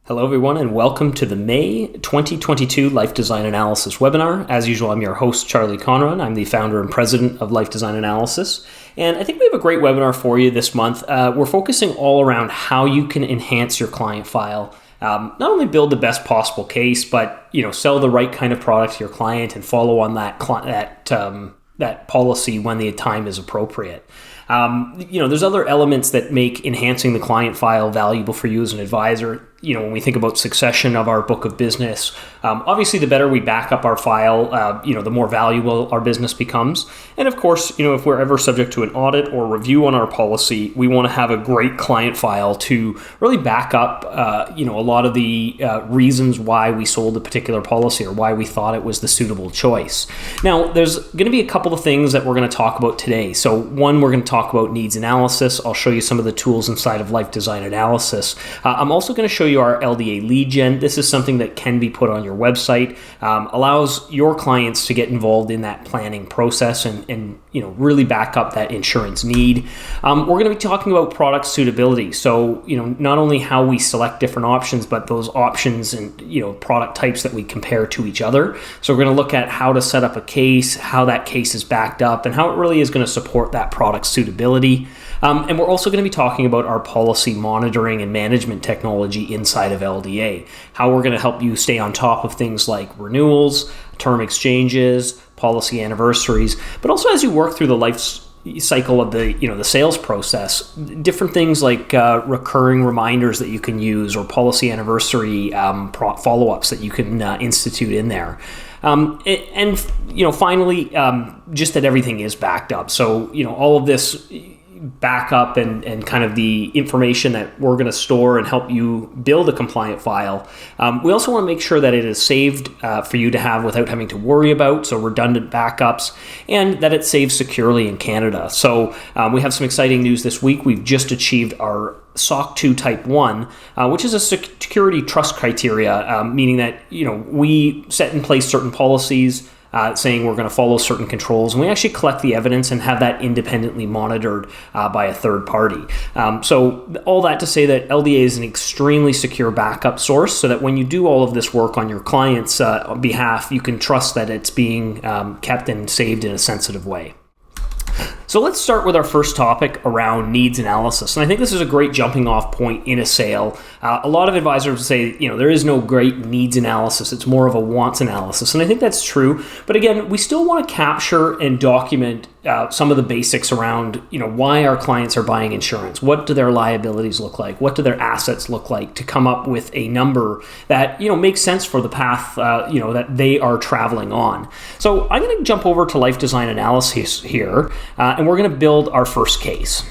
Hello everyone and welcome to the May 2022 Life Design Analysis webinar. As usual, I'm your host, Charlie Conran. I'm the founder and president of Life Design Analysis. And I think we have a great webinar for you this month. We're focusing all around how you can enhance your client file. Not only build the best possible case, but sell the right kind of product to your client and follow on that policy when the time is appropriate. There's other elements that make enhancing the client file valuable for you as an advisor. When we think about succession of our book of business, obviously the better we back up our file, the more valuable our business becomes. And of course, if we're ever subject to an audit or review on our policy, we want to have a great client file to really back up, a lot of the reasons why we sold a particular policy or why we thought it was the suitable choice. Now, there's going to be a couple of things that we're going to talk about today. So one, we're going to talk about needs analysis. I'll show you some of the tools inside of Life Design Analysis. I'm also going to show you our Lda Lead Gen. This is something that can be put on your website, allows your clients to get involved in that planning process and really back up that insurance need. We're going to be talking about product suitability. So, not only how we select different options, but those options and, product types that we compare to each other. So we're going to look at how to set up a case, how that case is backed up, and how it really is going to support that product suitability. And we're also going to be talking about our policy monitoring and management technology inside of LDA, how we're going to help you stay on top of things like renewals, term exchanges, policy anniversaries, but also as you work through the life cycle of the sales process, different things like recurring reminders that you can use or policy anniversary follow-ups that you can institute in there. Finally, just that everything is backed up. So, all of this backup and kind of the information that we're going to store and help you build a compliant file. We also want to make sure that it is saved for you to have without having to worry about, so redundant backups, and that it saves securely in Canada. So we have some exciting news this week. We've just achieved our SOC 2 Type 1, which is a security trust criteria, meaning that we set in place certain policies saying we're going to follow certain controls, and we actually collect the evidence and have that independently monitored by a third party. So all that to say that LDA is an extremely secure backup source, so that when you do all of this work on your client's behalf, you can trust that it's being kept and saved in a sensitive way. So let's start with our first topic around needs analysis. And I think this is a great jumping off point in a sale. A lot of advisors say, there is no great needs analysis. It's more of a wants analysis. And I think that's true. But again, we still want to capture and document some of the basics around, why our clients are buying insurance. What do their liabilities look like? What do their assets look like, to come up with a number that, makes sense for the path, that they are traveling on. So I'm going to jump over to Life Design Analysis here, and we're going to build our first case.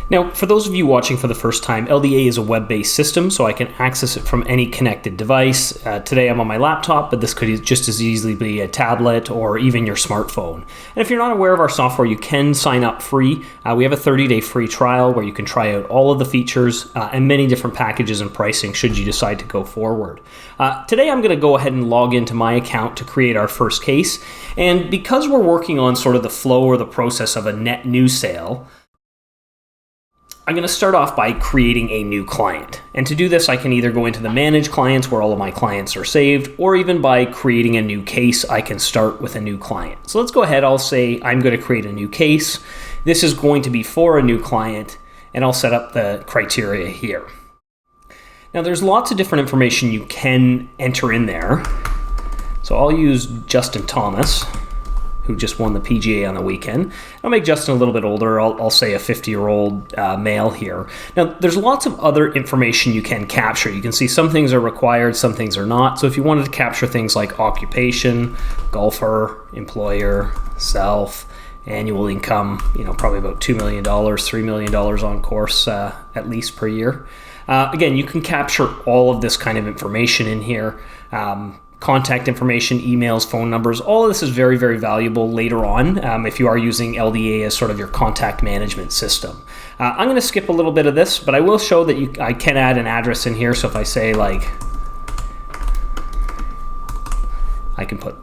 Now, for those of you watching for the first time, LDA is a web-based system, so I can access it from any connected device. Today I'm on my laptop, but this could just as easily be a tablet or even your smartphone. And if you're not aware of our software, you can sign up free. We have a 30-day free trial where you can try out all of the features and many different packages and pricing should you decide to go forward. Today I'm going to go ahead and log into my account to create our first case. And because we're working on sort of the flow or the process of a net new sale, I'm going to start off by creating a new client. And to do this, I can either go into the Manage Clients where all of my clients are saved, or even by creating a new case, I can start with a new client. So let's go ahead. I'll say I'm going to create a new case. This is going to be for a new client, and I'll set up the criteria here. Now, there's lots of different information you can enter in there. So I'll use Justin Thomas, who just won the PGA on the weekend. I'll make Justin a little bit older. I'll say a 50-year-old male here. Now, there's lots of other information you can capture. You can see some things are required, some things are not. So if you wanted to capture things like occupation, golfer, employer, self, annual income, probably about $2 million, $3 million on course at least per year. Again, you can capture all of this kind of information in here. Contact information, emails, phone numbers, all of this is very, very valuable later on if you are using LDA as sort of your contact management system. I'm going to skip a little bit of this, but I will show that I can add an address in here. So if I say I can put,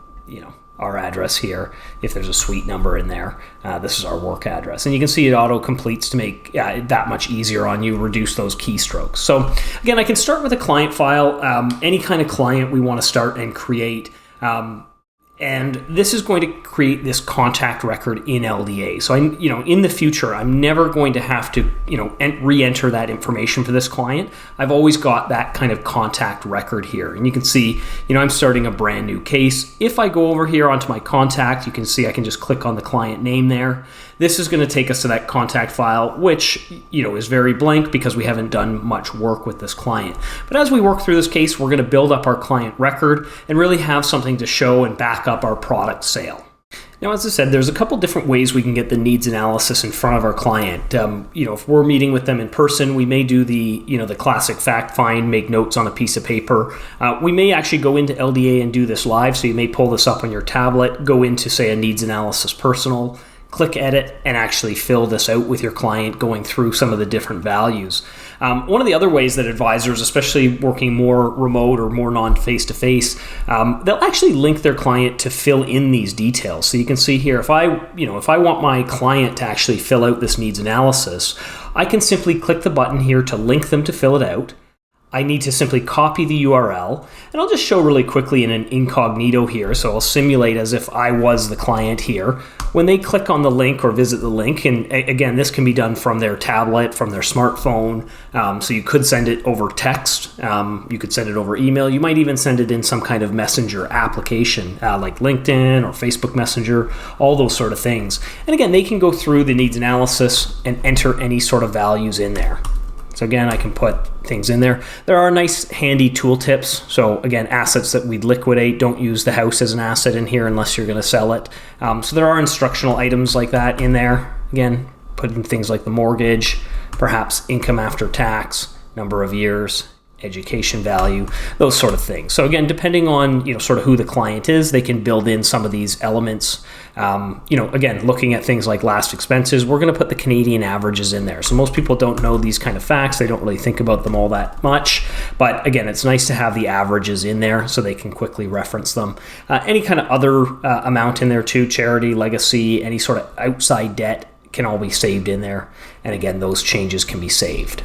our address here. If there's a suite number in there, this is our work address. And you can see it auto completes to make it that much easier on you, reduce those keystrokes. So again, I can start with a client file, any kind of client we want to start and create. And this is going to create this contact record in LDA. So in the future, I'm never going to have to, re-enter that information for this client. I've always got that kind of contact record here. And you can see, I'm starting a brand new case. If I go over here onto my contact, you can see I can just click on the client name there. This is going to take us to that contact file, which, is very blank because we haven't done much work with this client. But as we work through this case, we're going to build up our client record and really have something to show and back up our product sale. Now, as I said, there's a couple different ways we can get the needs analysis in front of our client. If we're meeting with them in person, we may do the classic fact find, make notes on a piece of paper. We may actually go into LDA and do this live. So you may pull this up on your tablet, go into, say, a needs analysis personal, click edit, and actually fill this out with your client, going through some of the different values. One of the other ways that advisors, especially working more remote or more non-face-to-face, they'll actually link their client to fill in these details. So you can see here, if I want my client to actually fill out this needs analysis, I can simply click the button here to link them to fill it out. I need to simply copy the URL, and I'll just show really quickly in an incognito here. So I'll simulate as if I was the client here. When they click on the link or visit the link, and again, this can be done from their tablet, from their smartphone. So you could send it over text. You could send it over email. You might even send it in some kind of messenger application like LinkedIn or Facebook Messenger, all those sort of things. And again, they can go through the needs analysis and enter any sort of values in there. So again, I can put things in there. There are nice handy tooltips. So again, assets that we'd liquidate, don't use the house as an asset in here unless you're going to sell it. So there are instructional items like that in there. Again, put in things like the mortgage, perhaps income after tax, number of years, education value, those sort of things. So again, depending on sort of who the client is, they can build in some of these elements. Again, looking at things like last expenses, we're going to put the Canadian averages in there. So most people don't know these kind of facts. They don't really think about them all that much. But again, it's nice to have the averages in there so they can quickly reference them. Any kind of other amount in there too, charity, legacy, any sort of outside debt can all be saved in there. And again, those changes can be saved.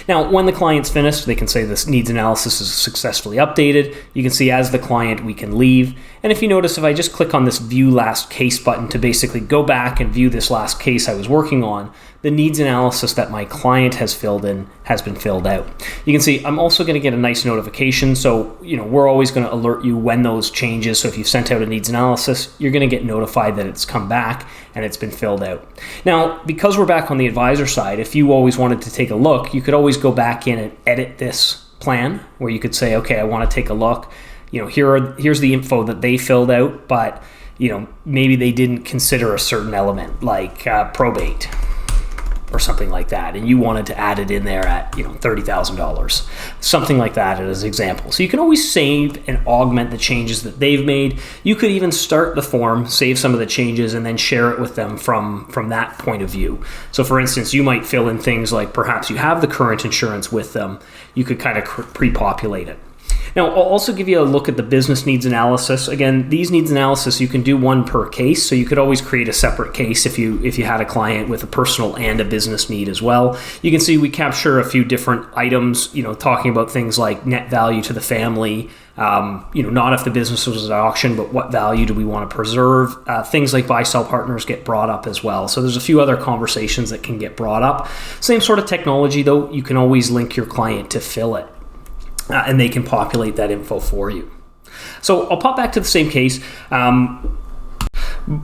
Now, when the client's finished, they can say this needs analysis is successfully updated. You can see as the client, we can leave. And if you notice, if I just click on this view last case button to basically go back and view this last case I was working on, the needs analysis that my client has filled in has been filled out. You can see I'm also going to get a nice notification. So, we're always going to alert you when those changes. So if you've sent out a needs analysis, you're going to get notified that it's come back and it's been filled out. Now, because we're back on the advisor side, if you always wanted to take a look, you could always go back in and edit this plan where you could say, okay, I want to take a look. Here's the info that they filled out, but maybe they didn't consider a certain element like probate or something like that, and you wanted to add it in there at $30,000, something like that as an example. So you can always save and augment the changes that they've made. You could even start the form, save some of the changes, and then share it with them from that point of view. So for instance, you might fill in things like perhaps you have the current insurance with them. You could kind of pre-populate it. Now, I'll also give you a look at the business needs analysis. Again, these needs analysis, you can do one per case, so you could always create a separate case if you had a client with a personal and a business need as well. You can see we capture a few different items, talking about things like net value to the family, not if the business was at auction, but what value do we want to preserve? Things like buy-sell partners get brought up as well. So there's a few other conversations that can get brought up. Same sort of technology, though, you can always link your client to fill it. And they can populate that info for you. So I'll pop back to the same case.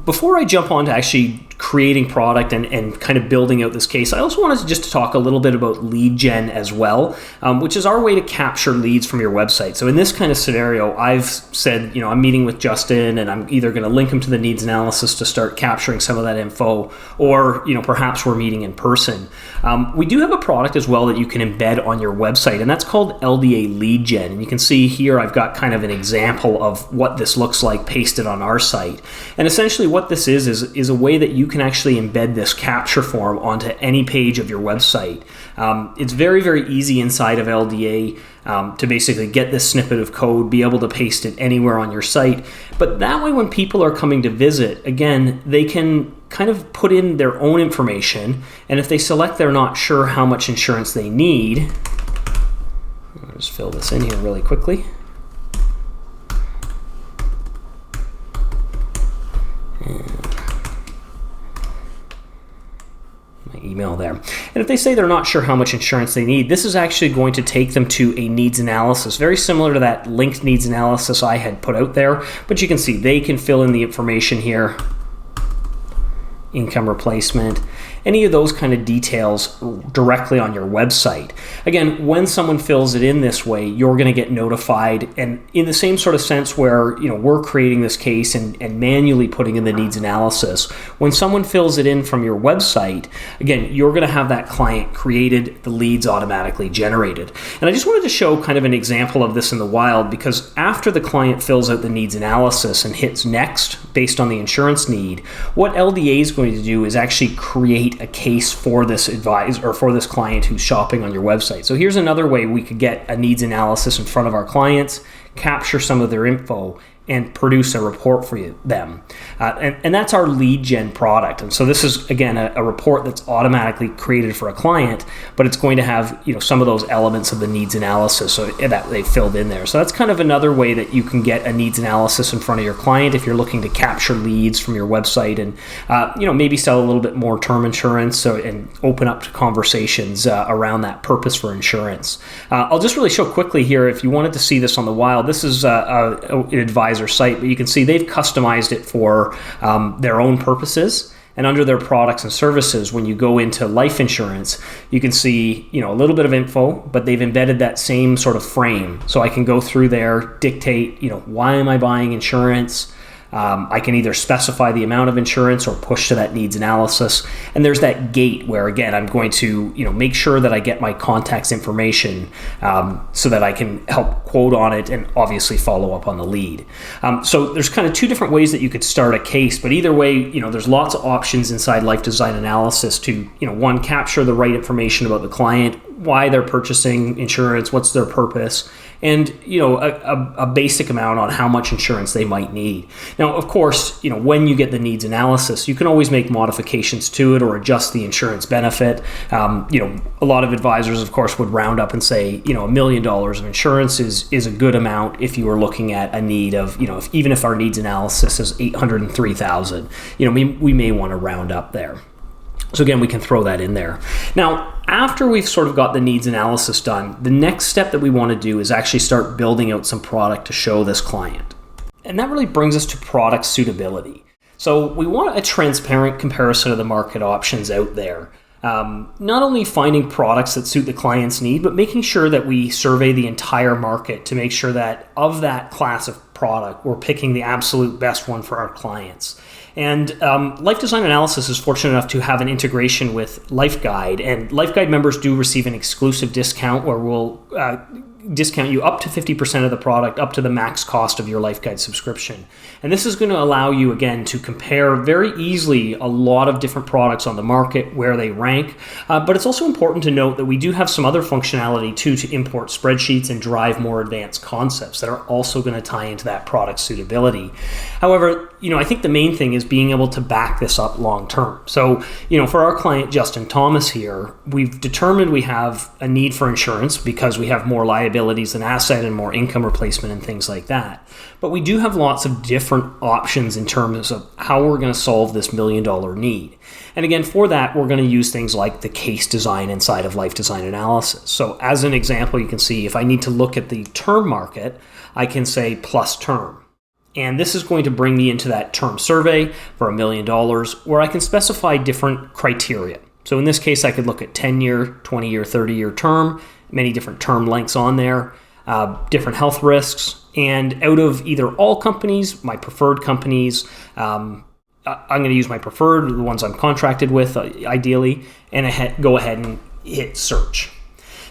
Before I jump on to actually creating product and kind of building out this case, I also wanted to just talk a little bit about lead gen as well, which is our way to capture leads from your website. So in this kind of scenario, I've said, I'm meeting with Justin and I'm either going to link him to the needs analysis to start capturing some of that info, or, perhaps we're meeting in person. We do have a product as well that you can embed on your website, and that's called Lda Lead Gen. And you can see here I've got kind of an example of what this looks like pasted on our site. And essentially what this is a way that you you can actually embed this capture form onto any page of your website. It's very, very easy inside of LDA to basically get this snippet of code, be able to paste it anywhere on your site. But that way, when people are coming to visit, again, they can kind of put in their own information. And if they select they're not sure how much insurance they need, I'll just fill this in here really quickly. My email there. And if they say they're not sure how much insurance they need, this is actually going to take them to a needs analysis, very similar to that linked needs analysis I had put out there. But you can see they can fill in the information here, income replacement, any of those kind of details directly on your website. Again, when someone fills it in this way, you're going to get notified, and in the same sort of sense where we're creating this case and manually putting in the needs analysis, when someone fills it in from your website, again, you're going to have that client created, the leads automatically generated. And I just wanted to show kind of an example of this in the wild, because after the client fills out the needs analysis and hits next based on the insurance need, what LDA is going to do is actually create a case for this advisor or for this client who's shopping on your website. So here's another way we could get a needs analysis in front of our clients, capture some of their info, and produce a report for them. And that's our lead gen product. And so this is, again, a report that's automatically created for a client, but it's going to have some of those elements of the needs analysis that they filled in there. So that's kind of another way that you can get a needs analysis in front of your client if you're looking to capture leads from your website and maybe sell a little bit more term insurance and open up to conversations around that purpose for insurance. I'll just really show quickly here, if you wanted to see this on the wild, this is an advisor site, but you can see they've customized it for their own purposes. And under their products and services, when you go into life insurance, you can see a little bit of info, but they've embedded that same sort of frame. So I can go through there, dictate, why am I buying insurance? I can either specify the amount of insurance or push to that needs analysis. And there's that gate where, again, I'm going to make sure that I get my contact's information so that I can help quote on it and obviously follow up on the lead. So there's kind of two different ways that you could start a case, but either way, there's lots of options inside Life Design Analysis to, one, capture the right information about the client, why they're purchasing insurance, what's their purpose, and a basic amount on how much insurance they might need. Now, of course, when you get the needs analysis, you can always make modifications to it or adjust the insurance benefit. A lot of advisors, of course, would round up and say, $1 million of insurance is a good amount if you were looking at a need of, even if our needs analysis is $803,000, we may want to round up there. So again, we can throw that in there. Now, after we've sort of got the needs analysis done, the next step that we want to do is actually start building out some product to show this client. And that really brings us to product suitability. So we want a transparent comparison of the market options out there. Not only finding products that suit the client's need, but making sure that we survey the entire market to make sure that of that class of product, we're picking the absolute best one for our clients. And Life Design Analysis is fortunate enough to have an integration with LifeGuide, and LifeGuide members do receive an exclusive discount where we'll discount you up to 50% of the product, up to the max cost of your LifeGuide subscription. And this is going to allow you, again, to compare very easily a lot of different products on the market, where they rank. But it's also important to note that we do have some other functionality too to import spreadsheets and drive more advanced concepts that are also going to tie into that product suitability. However, I think the main thing is being able to back this up long term. So, for our client, Justin Thomas here, we've determined we have a need for insurance because we have more liabilities than asset and more income replacement and things like that. But we do have lots of different options in terms of how we're going to solve this $1 million need. And again, for that, we're going to use things like the case design inside of Life Design Analysis. So as an example, you can see if I need to look at the term market, I can say plus term. And this is going to bring me into that term survey for $1 million, where I can specify different criteria. So in this case, I could look at 10-year, 20-year, 30-year term, many different term lengths on there, different health risks, and out of either all companies, my preferred companies, I'm going to use my preferred, the ones I'm contracted with, ideally, and go ahead and hit search.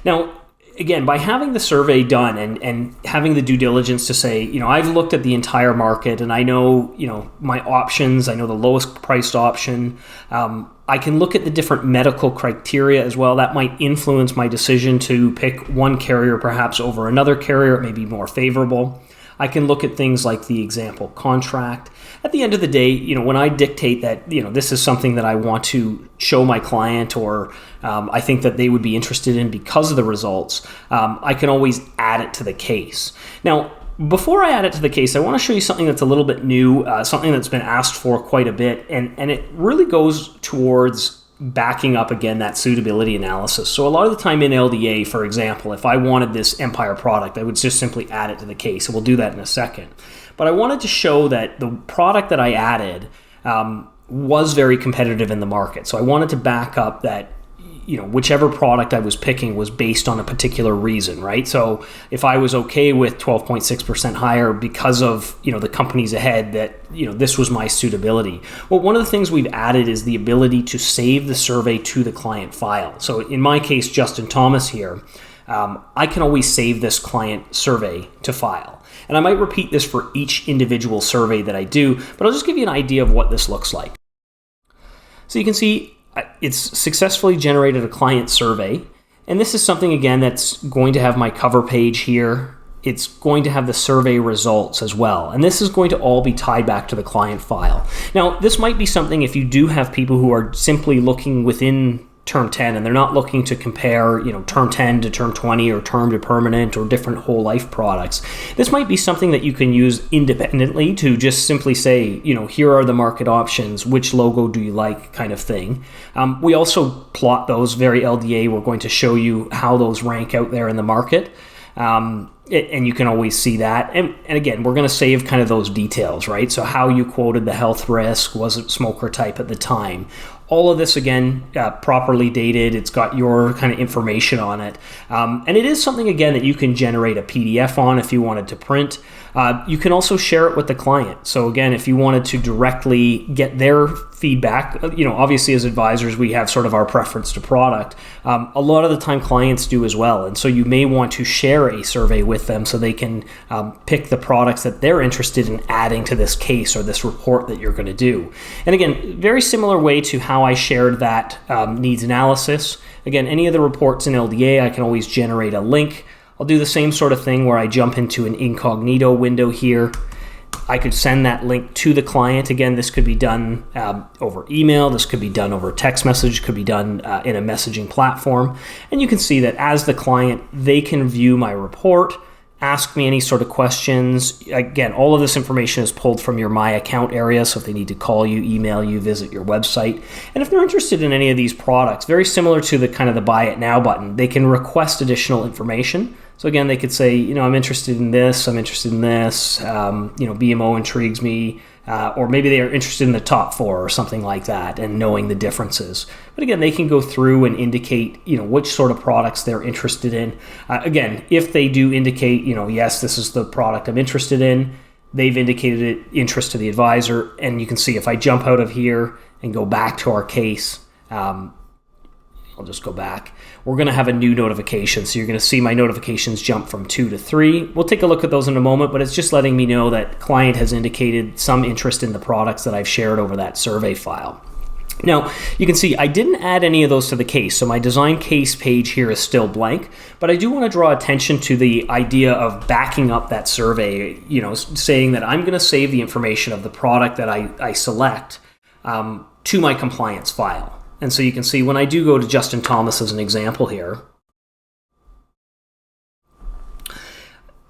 Now, again, by having the survey done and having the due diligence to say, I've looked at the entire market and I know, my options, I know the lowest priced option. I can look at the different medical criteria as well. That might influence my decision to pick one carrier perhaps over another carrier. It may be more favorable. I can look at things like the example contract. At the end of the day, when I dictate that, this is something that I want to show my client or I think that they would be interested in because of the results, I can always add it to the case. Now, before I add it to the case, I want to show you something that's a little bit new, something that's been asked for quite a bit, and it really goes towards backing up again that suitability analysis. So a lot of the time in LDA, for example, if I wanted this Empire product, I would just simply add it to the case, and we'll do that in a second. But I wanted to show that the product that I added was very competitive in the market. So I wanted to back up that whichever product I was picking was based on a particular reason, right? So if I was okay with 12.6% higher because of, the companies ahead, that, this was my suitability. Well, one of the things we've added is the ability to save the survey to the client file. So in my case, Justin Thomas here, I can always save this client survey to file. And I might repeat this for each individual survey that I do, but I'll just give you an idea of what this looks like. So you can see it's successfully generated a client survey. And this is something, again, that's going to have my cover page here. It's going to have the survey results as well. And this is going to all be tied back to the client file. Now, this might be something if you do have people who are simply looking within term 10 and they're not looking to compare, term 10 to term 20 or term to permanent or different whole life products. This might be something that you can use independently to just simply say, here are the market options, which logo do you like, kind of thing. We also plot those very LDA. We're going to show you how those rank out there in the market. And you can always see that. And again, we're going to save kind of those details, right? So how you quoted the health risk, was it smoker type at the time? All of this, again, properly dated. It's got your kind of information on it. And it is something, again, that you can generate a PDF on if you wanted to print. You can also share it with the client. So again, if you wanted to directly get their feedback, obviously as advisors, we have sort of our preference to product. A lot of the time clients do as well. And so you may want to share a survey with them so they can pick the products that they're interested in adding to this case or this report that you're going to do. And again, very similar way to how I shared that needs analysis. Again, any of the reports in LDA, I can always generate a link. I'll do the same sort of thing where I jump into an incognito window here. I could send that link to the client. Again, this could be done over email. This could be done over text message. Could be done in a messaging platform. And you can see that as the client, they can view my report, ask me any sort of questions. Again, all of this information is pulled from your My Account area. So if they need to call you, email you, visit your website. And if they're interested in any of these products, very similar to the kind of the Buy It Now button, they can request additional information. So again, they could say, I'm interested in this, I'm interested in this, BMO intrigues me, or maybe they are interested in the top 4 or something like that and knowing the differences. But again, they can go through and indicate, which sort of products they're interested in. Again, if they do indicate, yes, this is the product I'm interested in, they've indicated interest to the advisor. And you can see if I jump out of here and go back to our case, I'll just go back. We're going to have a new notification. So you're going to see my notifications jump from 2 to 3. We'll take a look at those in a moment, but it's just letting me know that client has indicated some interest in the products that I've shared over that survey file. Now, you can see I didn't add any of those to the case, so my design case page here is still blank, but I do want to draw attention to the idea of backing up that survey, saying that I'm going to save the information of the product that I select to my compliance file. And so you can see when I do go to Justin Thomas as an example here,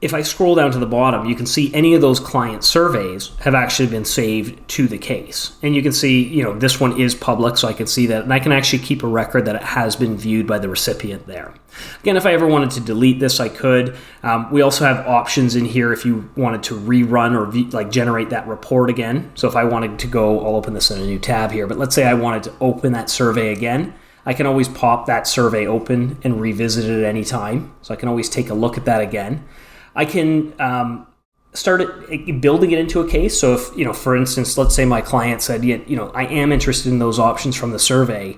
if I scroll down to the bottom, you can see any of those client surveys have actually been saved to the case. And you can see, this one is public, so I can see that. And I can actually keep a record that it has been viewed by the recipient there. Again, if I ever wanted to delete this, I could. We also have options in here if you wanted to rerun or generate that report again. So if I wanted to go, I'll open this in a new tab here, but let's say I wanted to open that survey again. I can always pop that survey open and revisit it at any time. So I can always take a look at that again. I can start building it into a case. So if, for instance, let's say my client said, I am interested in those options from the survey,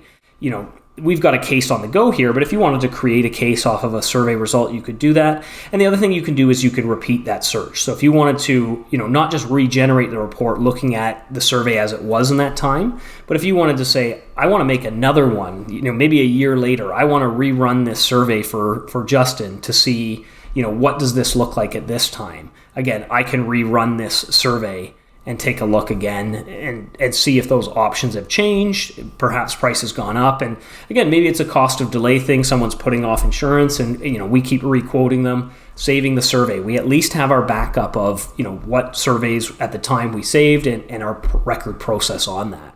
we've got a case on the go here, but if you wanted to create a case off of a survey result, you could do that. And the other thing you can do is you can repeat that search. So if you wanted to, not just regenerate the report looking at the survey as it was in that time, but if you wanted to say, I want to make another one, maybe a year later, I want to rerun this survey for Justin to see, what does this look like at this time? Again, I can rerun this survey and take a look again and see if those options have changed. Perhaps price has gone up. And again, maybe it's a cost of delay thing. Someone's putting off insurance and we keep re-quoting them, saving the survey. We at least have our backup of what surveys at the time we saved and our record process on that.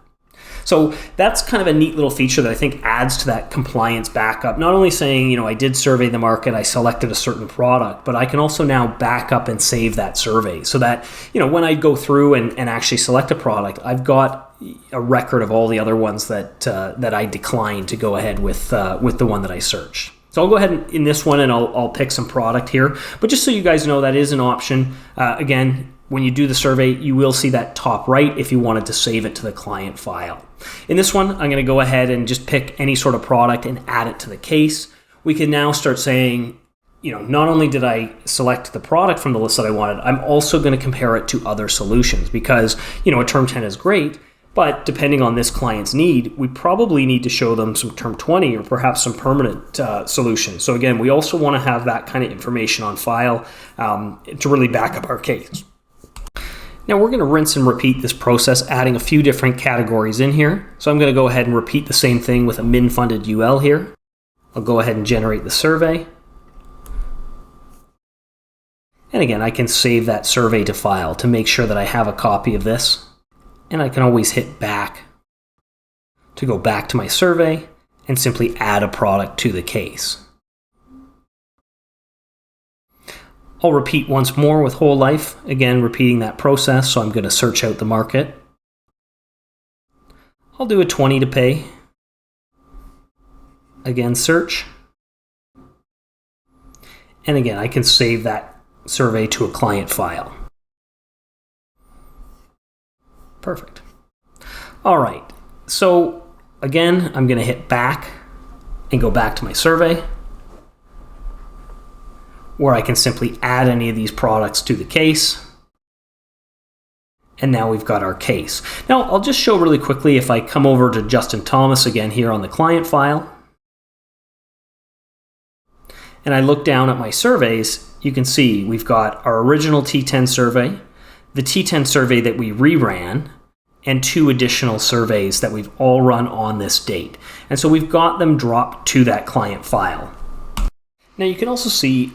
So that's kind of a neat little feature that I think adds to that compliance backup. Not only saying, I did survey the market, I selected a certain product, but I can also now back up and save that survey so that, when I go through and actually select a product, I've got a record of all the other ones that I declined to go ahead with the one that I searched. So I'll go ahead in this one and I'll pick some product here. But just so you guys know, that is an option. Again, when you do the survey, you will see that top right if you wanted to save it to the client file. In this one, I'm going to go ahead and just pick any sort of product and add it to the case. We can now start saying, not only did I select the product from the list that I wanted, I'm also going to compare it to other solutions because, a term 10 is great, but depending on this client's need, we probably need to show them some term 20 or perhaps some permanent solutions. So again, we also want to have that kind of information on file to really back up our case. Now we're going to rinse and repeat this process, adding a few different categories in here. So I'm going to go ahead and repeat the same thing with a min-funded UL here. I'll go ahead and generate the survey. And again, I can save that survey to file to make sure that I have a copy of this. And I can always hit back to go back to my survey and simply add a product to the case. I'll repeat once more with whole life, again repeating that process, so I'm going to search out the market. I'll do a 20 to pay. Again, search. And again, I can save that survey to a client file. Perfect. All right, so again, I'm going to hit back and go back to my survey, where I can simply add any of these products to the case. And now we've got our case. Now, I'll just show really quickly if I come over to Justin Thomas again here on the client file, and I look down at my surveys, you can see we've got our original T10 survey, the T10 survey that we reran, and 2 additional surveys that we've all run on this date. And so we've got them dropped to that client file. Now you can also see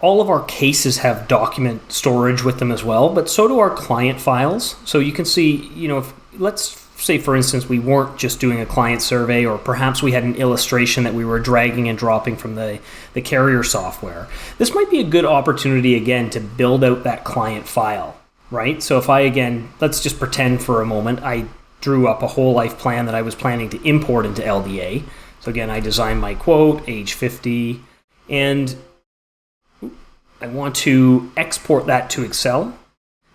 all of our cases have document storage with them as well, but so do our client files. So you can see, if, let's say for instance, we weren't just doing a client survey, or perhaps we had an illustration that we were dragging and dropping from the carrier software. This might be a good opportunity again to build out that client file, right? So if I, again, let's just pretend for a moment, I drew up a whole life plan that I was planning to import into LDA. So again, I designed my quote, age 50, and I want to export that to Excel.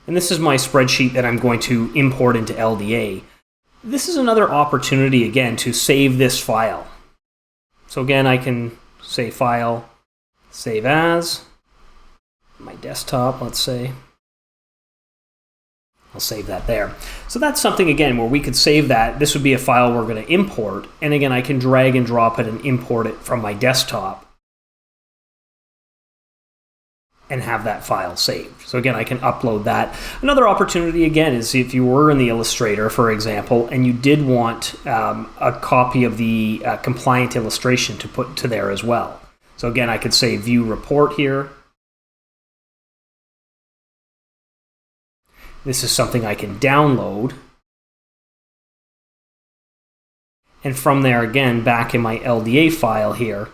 And this is my spreadsheet that I'm going to import into LDA. This is another opportunity, again, to save this file. So again, I can say File, Save As, my desktop, let's say. I'll save that there. So that's something, again, where we could save that. This would be a file we're going to import. And again, I can drag and drop it and import it from my desktop and have that file saved. So again, I can upload that. Another opportunity, again, is if you were in the Illustrator, for example, and you did want a copy of the compliant illustration to put to there as well. So again, I could say View Report here. This is something I can download. And from there, again, back in my LDA file here,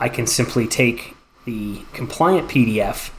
I can simply take the compliant PDF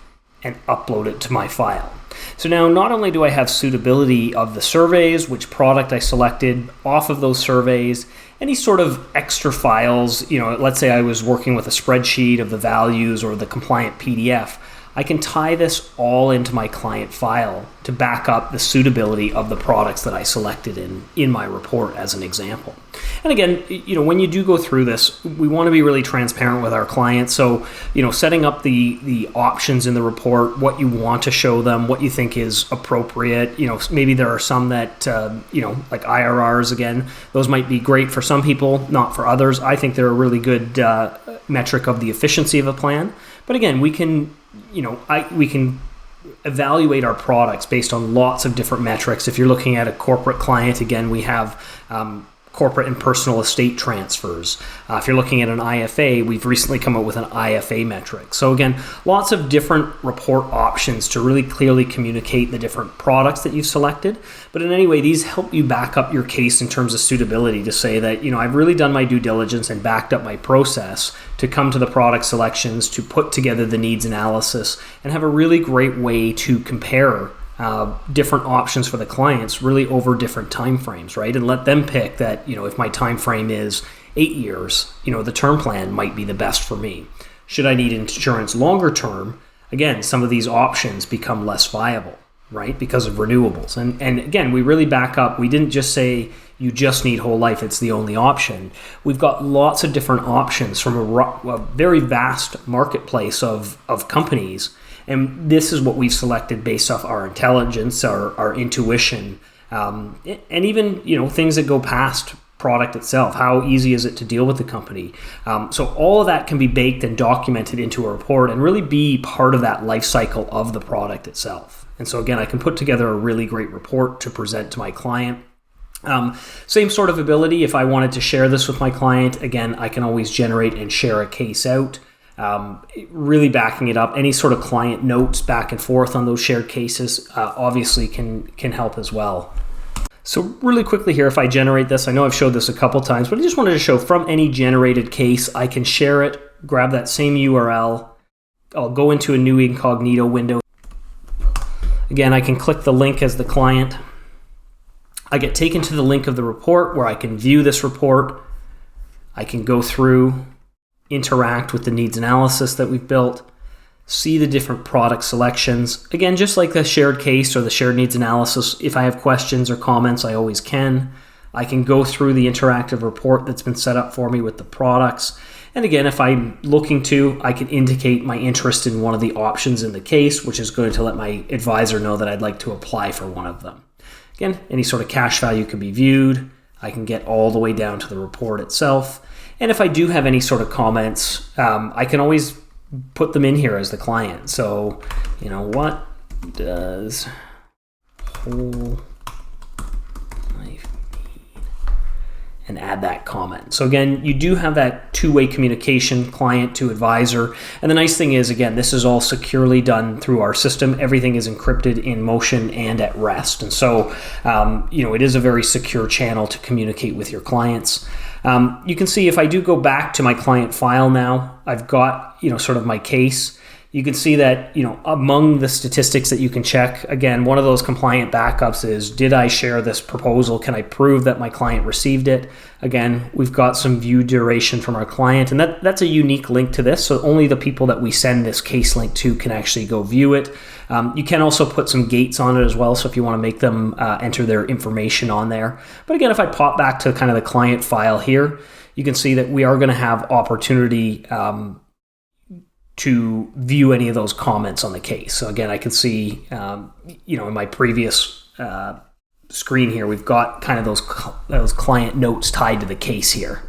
and upload it to my file. So now not only do I have suitability of the surveys, which product I selected off of those surveys, any sort of extra files, let's say I was working with a spreadsheet of the values or the compliant PDF, I can tie this all into my client file to back up the suitability of the products that I selected in my report as an example. And again, when you do go through this, we want to be really transparent with our clients. So, setting up the options in the report, what you want to show them, what you think is appropriate. Maybe there are some that, like IRRs, again, those might be great for some people, not for others. I think they're a really good metric of the efficiency of a plan. But again, we can evaluate our products based on lots of different metrics. If you're looking at a corporate client, again, we have corporate and personal estate transfers. If you're looking at an IFA, we've recently come up with an IFA metric. So again, lots of different report options to really clearly communicate the different products that you've selected. But in any way, these help you back up your case in terms of suitability to say that, I've really done my due diligence and backed up my process to come to the product selections, to put together the needs analysis, and have a really great way to compare different options for the clients really over different time frames, right? And let them pick that, if my time frame is 8 years, the term plan might be the best for me. Should I need insurance longer term? Again, some of these options become less viable, right? Because of renewables. And again, we really back up. We didn't just say you just need whole life, it's the only option. We've got lots of different options from a very vast marketplace of companies. And this is what we've selected based off our intelligence, our intuition, and even things that go past product itself. How easy is it to deal with the company? So all of that can be baked and documented into a report and really be part of that life cycle of the product itself. And so again, I can put together a really great report to present to my client. Same sort of ability. If I wanted to share this with my client, again, I can always generate and share a case out. Really backing it up. Any sort of client notes back and forth on those shared cases obviously can help as well. So really quickly here, if I generate this, I know I've showed this a couple times, but I just wanted to show from any generated case, I can share it, grab that same URL. I'll go into a new incognito window. Again, I can click the link as the client. I get taken to the link of the report where I can view this report. I can go through, interact with the needs analysis that we've built, see the different product selections. Again, just like the shared case or the shared needs analysis, if I have questions or comments, I always can. I can go through the interactive report that's been set up for me with the products. And again, if I'm looking to, I can indicate my interest in one of the options in the case, which is going to let my advisor know that I'd like to apply for one of them. Again, any sort of cash value can be viewed. I can get all the way down to the report itself. And if I do have any sort of comments, I can always put them in here as the client. So, what does whole life need? And add that comment. So again, you do have that two-way communication, client to advisor. And the nice thing is, again, this is all securely done through our system. Everything is encrypted in motion and at rest. And so, it is a very secure channel to communicate with your clients. You can see if I do go back to my client file now, I've got, sort of my case. You can see that, among the statistics that you can check, again, one of those compliant backups is, did I share this proposal? Can I prove that my client received it? Again, we've got some view duration from our client, and that's a unique link to this. So only the people that we send this case link to can actually go view it. You can also put some gates on it as well. So if you want to make them enter their information on there. But again, if I pop back to kind of the client file here, you can see that we are going to have opportunity to view any of those comments on the case. So again, I can see, in my previous screen here, we've got kind of those client notes tied to the case here.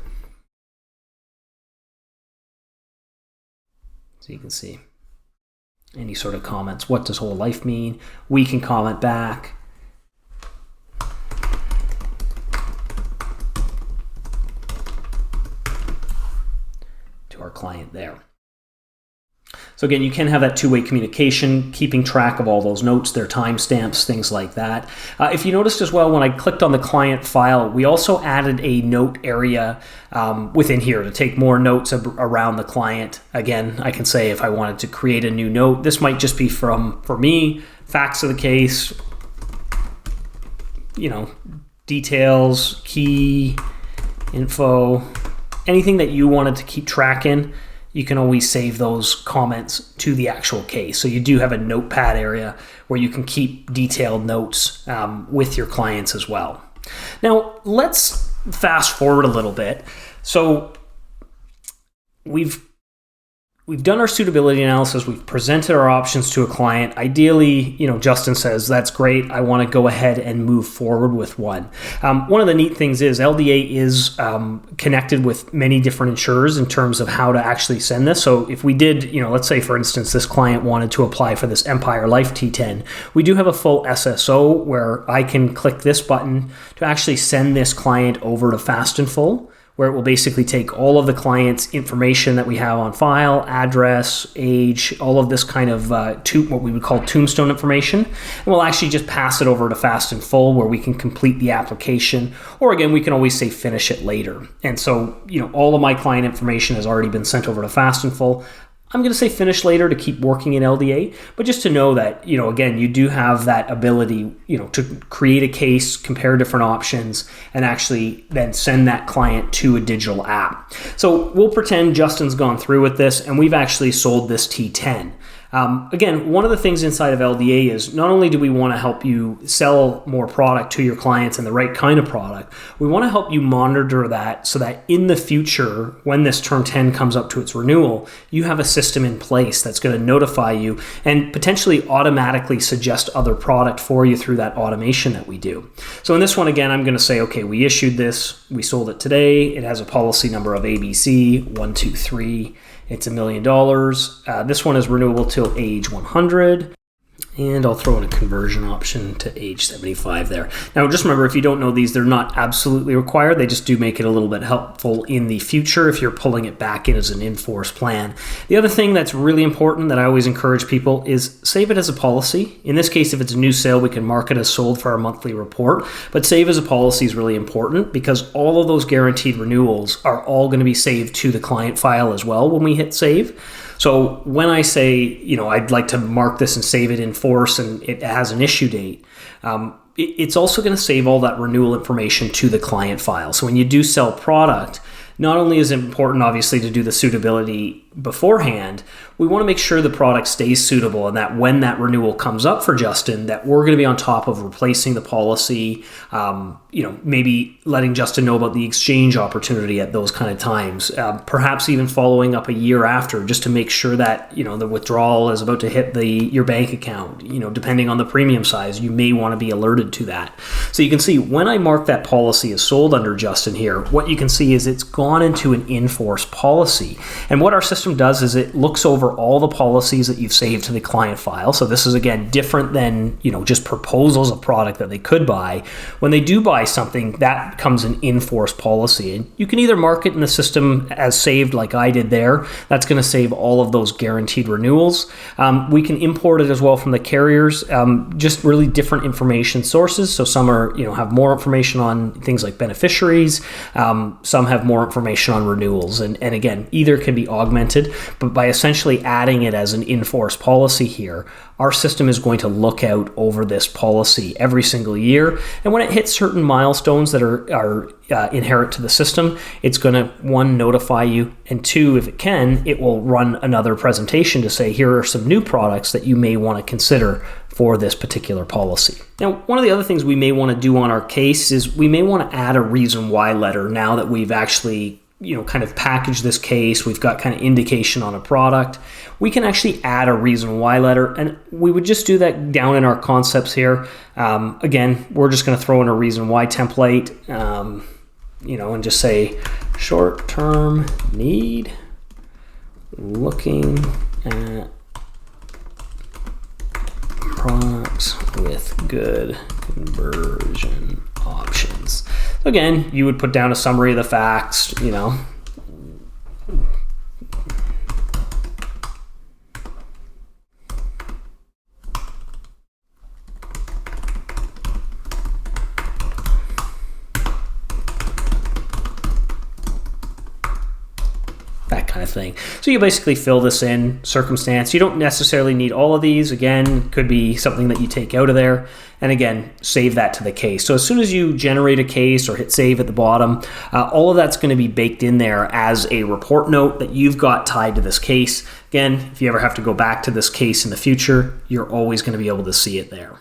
So you can see any sort of comments. What does whole life mean? We can comment back. To our client there. So again, you can have that two-way communication, keeping track of all those notes, their timestamps, things like that. If you noticed as well, when I clicked on the client file, we also added a note area within here to take more notes around the client. Again, I can say if I wanted to create a new note, this might just be for me, facts of the case, details, key, info, anything that you wanted to keep track in. you can always save those comments to the actual case. So you do have a notepad area where you can keep detailed notes with your clients as well. Now, let's fast forward a little bit. So we've done our suitability analysis. We've presented our options to a client. Ideally, Justin says, that's great. I want to go ahead and move forward with one. One of the neat things is LDA is connected with many different insurers in terms of how to actually send this. So if we did, let's say, for instance, this client wanted to apply for this Empire Life T10, we do have a full SSO where I can click this button to actually send this client over to Fast and Full, where it will basically take all of the client's information that we have on file, address, age, all of this kind of what we would call tombstone information, and we'll actually just pass it over to Fast and Full where we can complete the application, or again, we can always say finish it later. And so, all of my client information has already been sent over to Fast and Full. I'm going to say finish later to keep working in LDA, but just to know that, again, you do have that ability, to create a case, compare different options, and actually then send that client to a digital app. So we'll pretend Justin's gone through with this and we've actually sold this T10. Again, one of the things inside of LDA is not only do we want to help you sell more product to your clients and the right kind of product, we want to help you monitor that so that in the future, when this Term 10 comes up to its renewal, you have a system in place that's going to notify you and potentially automatically suggest other product for you through that automation that we do. So in this one, again, I'm going to say, okay, we issued this, we sold it today. It has a policy number of ABC 123. It's $1 million. This one is renewable till age 100. And I'll throw in a conversion option to age 75 there. Now, just remember, if you don't know these, they're not absolutely required. They just do make it a little bit helpful in the future if you're pulling it back in as an in-force plan. The other thing that's really important that I always encourage people is save it as a policy. In this case, if it's a new sale, we can mark it as sold for our monthly report. But save as a policy is really important because all of those guaranteed renewals are all going to be saved to the client file as well when we hit save. So when I say, I'd like to mark this and save it in force and it has an issue date, it's also going to save all that renewal information to the client file. So when you do sell product, not only is it important, obviously, to do the suitability beforehand, we want to make sure the product stays suitable and that when that renewal comes up for Justin, that we're going to be on top of replacing the policy, maybe letting Justin know about the exchange opportunity at those kind of times, perhaps even following up a year after just to make sure that, the withdrawal is about to hit your bank account. Depending on the premium size, you may want to be alerted to that. So you can see when I mark that policy as sold under Justin here, what you can see is it's gone into an in-force policy. And what our system does is it looks over all the policies that you've saved to the client file. So this is, again, different than, just proposals of product that they could buy. When they do buy something, that becomes an in-force policy. And you can either mark it in the system as saved like I did there. That's going to save all of those guaranteed renewals. We can import it as well from the carriers, just really different information sources. So some are, have more information on things like beneficiaries. Some have more information on renewals. And again, either can be augmented, but by essentially adding it as an in-force policy here, our system is going to look out over this policy every single year. And when it hits certain milestones that are inherent to the system, it's going to, one, notify you, and two, if it can, it will run another presentation to say, here are some new products that you may want to consider for this particular policy. Now, one of the other things we may want to do on our case is we may want to add a reason why letter now that we've actually kind of package this case, we've got kind of indication on a product. We can actually add a reason why letter, and we would just do that down in our concepts here. Again, we're just going to throw in a reason why template, and just say short-term need, looking at products with good conversion options. Again, you would put down a summary of the facts, kind of thing. So you basically fill this in, circumstance. You don't necessarily need all of these. Again, could be something that you take out of there. And again, save that to the case. So as soon as you generate a case or hit save at the bottom, all of that's going to be baked in there as a report note that you've got tied to this case. Again, if you ever have to go back to this case in the future, you're always going to be able to see it there.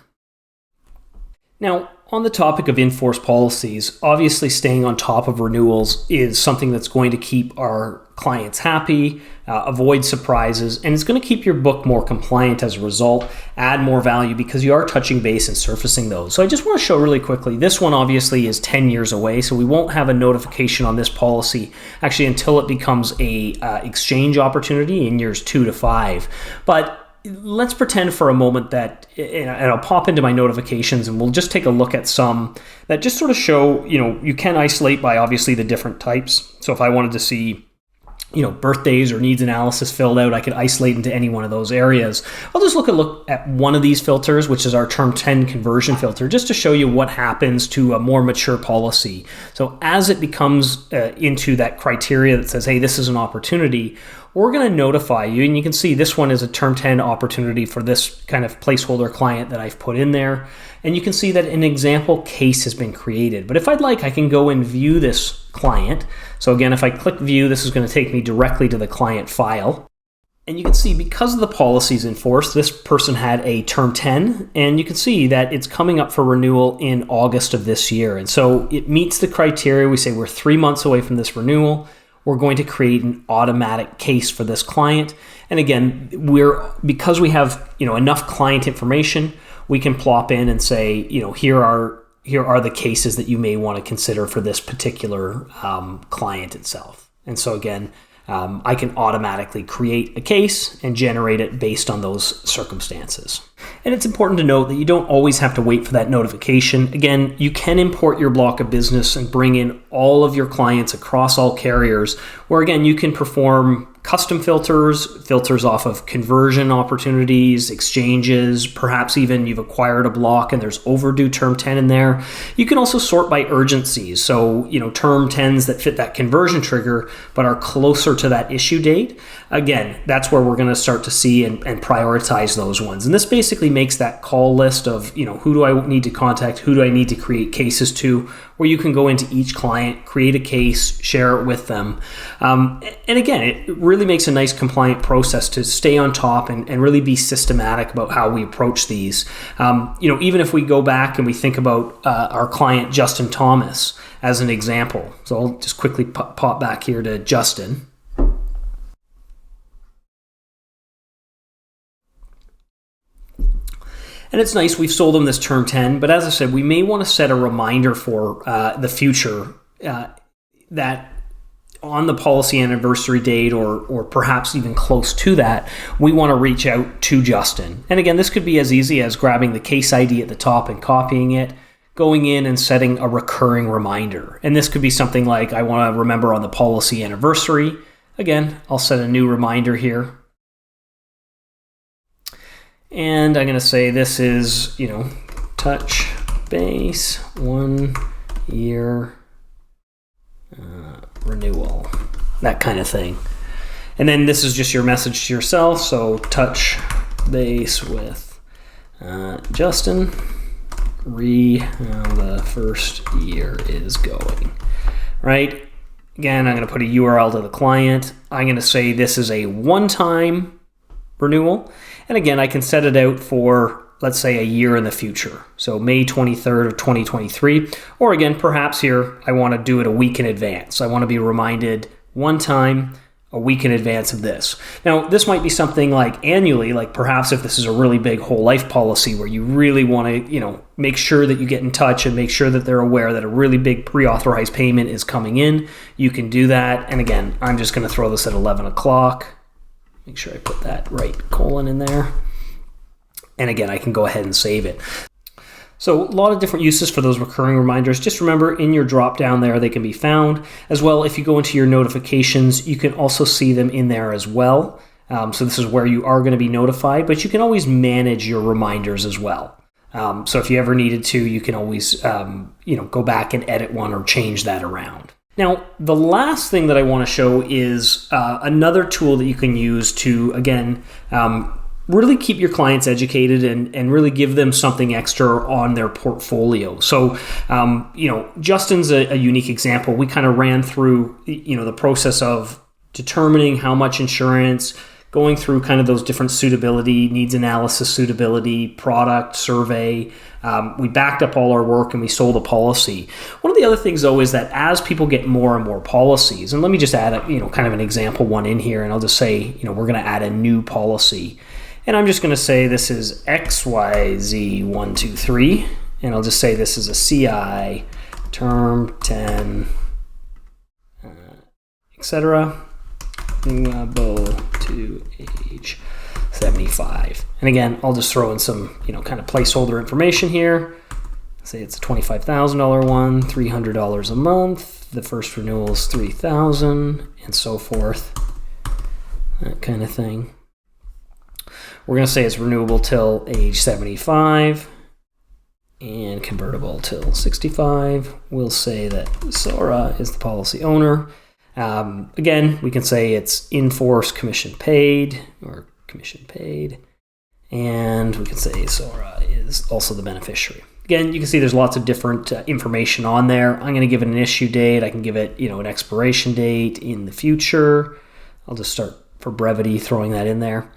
Now, on the topic of in-force policies, obviously staying on top of renewals is something that's going to keep our clients happy, avoid surprises, and it's going to keep your book more compliant as a result, add more value because you are touching base and surfacing those. So I just want to show really quickly, this one obviously is 10 years away, so we won't have a notification on this policy actually until it becomes a exchange opportunity in years 2 to 5. But let's pretend for a moment that, and I'll pop into my notifications and we'll just take a look at some that just sort of show, you can isolate by obviously the different types. So if I wanted to see, birthdays or needs analysis filled out, I could isolate into any one of those areas. I'll just look at one of these filters, which is our Term 10 conversion filter, just to show you what happens to a more mature policy. So as it becomes into that criteria that says, hey, this is an opportunity, we're going to notify you. And you can see this one is a Term 10 opportunity for this kind of placeholder client that I've put in there. And you can see that an example case has been created. But if I'd like, I can go and view this client. So again, if I click view, this is going to take me directly to the client file. And you can see because of the policies in force, this person had a Term 10, and you can see that it's coming up for renewal in August of this year. And so it meets the criteria. We say we're 3 months away from this renewal. We're going to create an automatic case for this client. And again, because we have enough client information, we can plop in and say, here are the cases that you may want to consider for this particular client itself. And so again, I can automatically create a case and generate it based on those circumstances. And it's important to note that you don't always have to wait for that notification. Again, you can import your block of business and bring in all of your clients across all carriers, where again, you can perform custom filters off of conversion opportunities, exchanges, perhaps even you've acquired a block and there's overdue Term 10 in there. You can also sort by urgencies. So, Term 10s that fit that conversion trigger, but are closer to that issue date. Again, that's where we're going to start to see and prioritize those ones. And this basically makes that call list of, who do I need to contact? Who do I need to create cases to? Where you can go into each client, create a case, share it with them. And again, it really makes a nice compliant process to stay on top and really be systematic about how we approach these. Even if we go back and we think about our client, Justin Thomas, as an example. So I'll just quickly pop back here to Justin. And it's nice, we've sold them this Term 10, but as I said, we may want to set a reminder for the future that on the policy anniversary date or perhaps even close to that, we want to reach out to Justin. And again, this could be as easy as grabbing the case ID at the top and copying it, going in and setting a recurring reminder. And this could be something like, I want to remember on the policy anniversary. Again, I'll set a new reminder here. And I'm going to say this is, touch base 1 year renewal, that kind of thing. And then this is just your message to yourself. So touch base with Justin, how the first year is going, right? Again, I'm going to put a URL to the client. I'm going to say this is a one-time renewal. And again, I can set it out for, let's say, a year in the future. So May 23rd of 2023. Or again, perhaps here, I want to do it a week in advance. I want to be reminded one time, a week in advance of this. Now, this might be something like annually, like perhaps if this is a really big whole life policy where you really want to, make sure that you get in touch and make sure that they're aware that a really big pre-authorized payment is coming in. You can do that. And again, I'm just going to throw this at 11 o'clock. Make sure I put that right colon in there. And again, I can go ahead and save it. So a lot of different uses for those recurring reminders. Just remember in your drop down there, they can be found. As well, if you go into your notifications, you can also see them in there as well. So this is where you are going to be notified, but you can always manage your reminders as well. So if you ever needed to, you can always go back and edit one or change that around. Now, the last thing that I want to show is another tool that you can use to, again, really keep your clients educated and really give them something extra on their portfolio. So, Justin's a unique example. We kind of ran through, the process of determining how much insurance, going through kind of those different suitability, needs analysis, suitability, product, survey. We backed up all our work and we sold a policy. One of the other things, though, is that as people get more and more policies, and let me just add kind of an example one in here, and I'll just say, we're going to add a new policy. And I'm just going to say this is XYZ123, and I'll just say this is a CI, term 10, etc., renewable to age 75. And again, I'll just throw in some, kind of placeholder information here. Say it's a $25,000 one, $300 a month. The first renewal is $3,000, and so forth. That kind of thing. We're going to say it's renewable till age 75 and convertible till 65. We'll say that Sora is the policy owner. Again, we can say it's in-force commission paid or commission paid. And we can say Sora is also the beneficiary. Again, you can see there's lots of different information on there. I'm going to give it an issue date. I can give it, an expiration date in the future. I'll just start, for brevity, throwing that in there.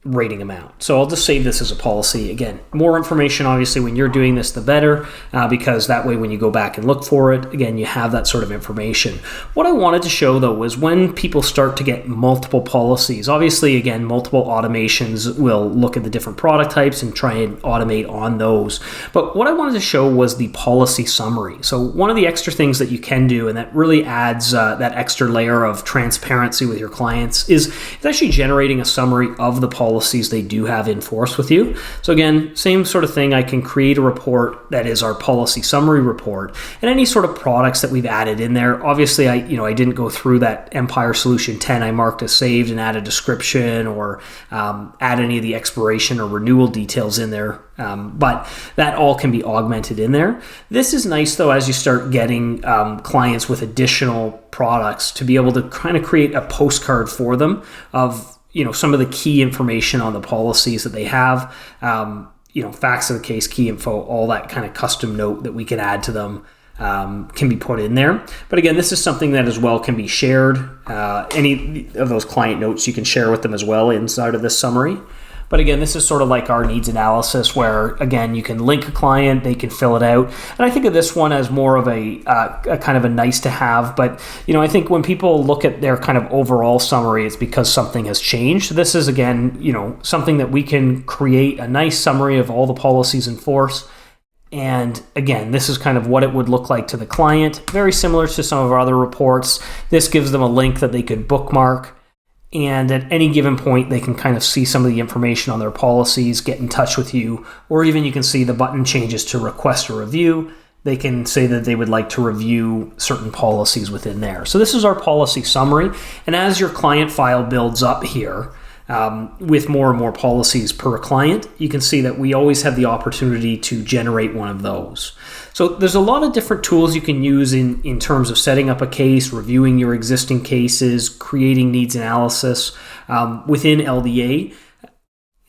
Rating amount. So I'll just save this as a policy. Again, more information, obviously, when you're doing this, the better, because that way when you go back and look for it, again, you have that sort of information. What I wanted to show, though, was when people start to get multiple policies, obviously, again, multiple automations will look at the different product types and try and automate on those. But what I wanted to show was the policy summary. So one of the extra things that you can do, and that really adds that extra layer of transparency with your clients, is it's actually generating a summary of the policies they do have in force with you. So again, same sort of thing. I can create a report that is our policy summary report, and any sort of products that we've added in there. Obviously, I didn't go through that Empire Solution 10. I marked as saved and add a description or add any of the expiration or renewal details in there. But that all can be augmented in there. This is nice, though, as you start getting clients with additional products, to be able to kind of create a postcard for them of some of the key information on the policies that they have, facts of the case, key info, all that kind of custom note that we can add to them can be put in there. But again, this is something that as well can be shared. Any of those client notes you can share with them as well inside of this summary. But again, this is sort of like our needs analysis where, again, you can link a client, they can fill it out. And I think of this one as more of a kind of a nice to have. But, I think when people look at their kind of overall summary, it's because something has changed. So this is, again, something that we can create a nice summary of all the policies in force. And again, this is kind of what it would look like to the client. Very similar to some of our other reports. This gives them a link that they could bookmark. And at any given point, they can kind of see some of the information on their policies, get in touch with you, or even you can see the button changes to request a review. They can say that they would like to review certain policies within there. So this is our policy summary. And as your client file builds up here, with more and more policies per client, you can see that we always have the opportunity to generate one of those. So there's a lot of different tools you can use in terms of setting up a case, reviewing your existing cases, creating needs analysis within LDA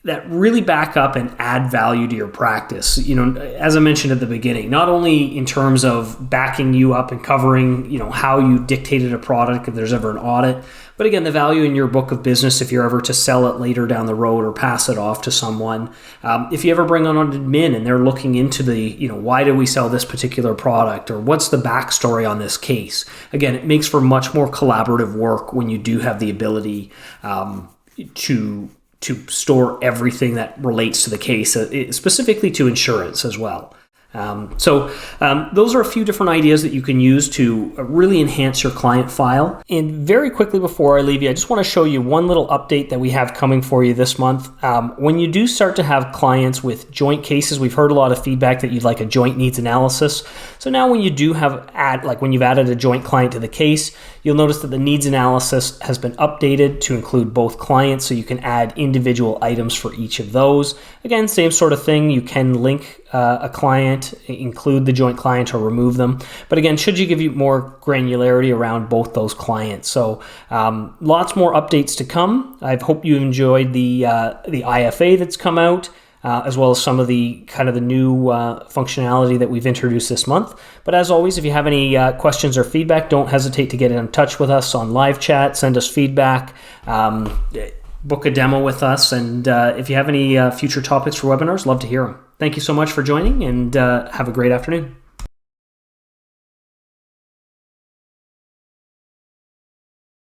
that really back up and add value to your practice. As I mentioned at the beginning, not only in terms of backing you up and covering, how you dictated a product if there's ever an audit, but again, the value in your book of business if you're ever to sell it later down the road or pass it off to someone. If you ever bring on an admin and they're looking into the, why did we sell this particular product or what's the backstory on this case? Again, it makes for much more collaborative work when you do have the ability to store everything that relates to the case, specifically to insurance as well. So those are a few different ideas that you can use to really enhance your client file. And very quickly before I leave you, I just want to show you one little update that we have coming for you this month. When you do start to have clients with joint cases, we've heard a lot of feedback that you'd like a joint needs analysis. So now when you do have when you've added a joint client to the case, you'll notice that the needs analysis has been updated to include both clients, so you can add individual items for each of those. Again, same sort of thing. You can link a client, include the joint client or remove them. But again, should you give you more granularity around both those clients. So lots more updates to come. I hope you enjoyed the IFA that's come out, as well as some of the kind of the new functionality that we've introduced this month. But as always, if you have any questions or feedback, don't hesitate to get in touch with us on live chat, send us feedback, book a demo with us, and if you have any future topics for webinars, love to hear them. Thank you so much for joining, and have a great afternoon.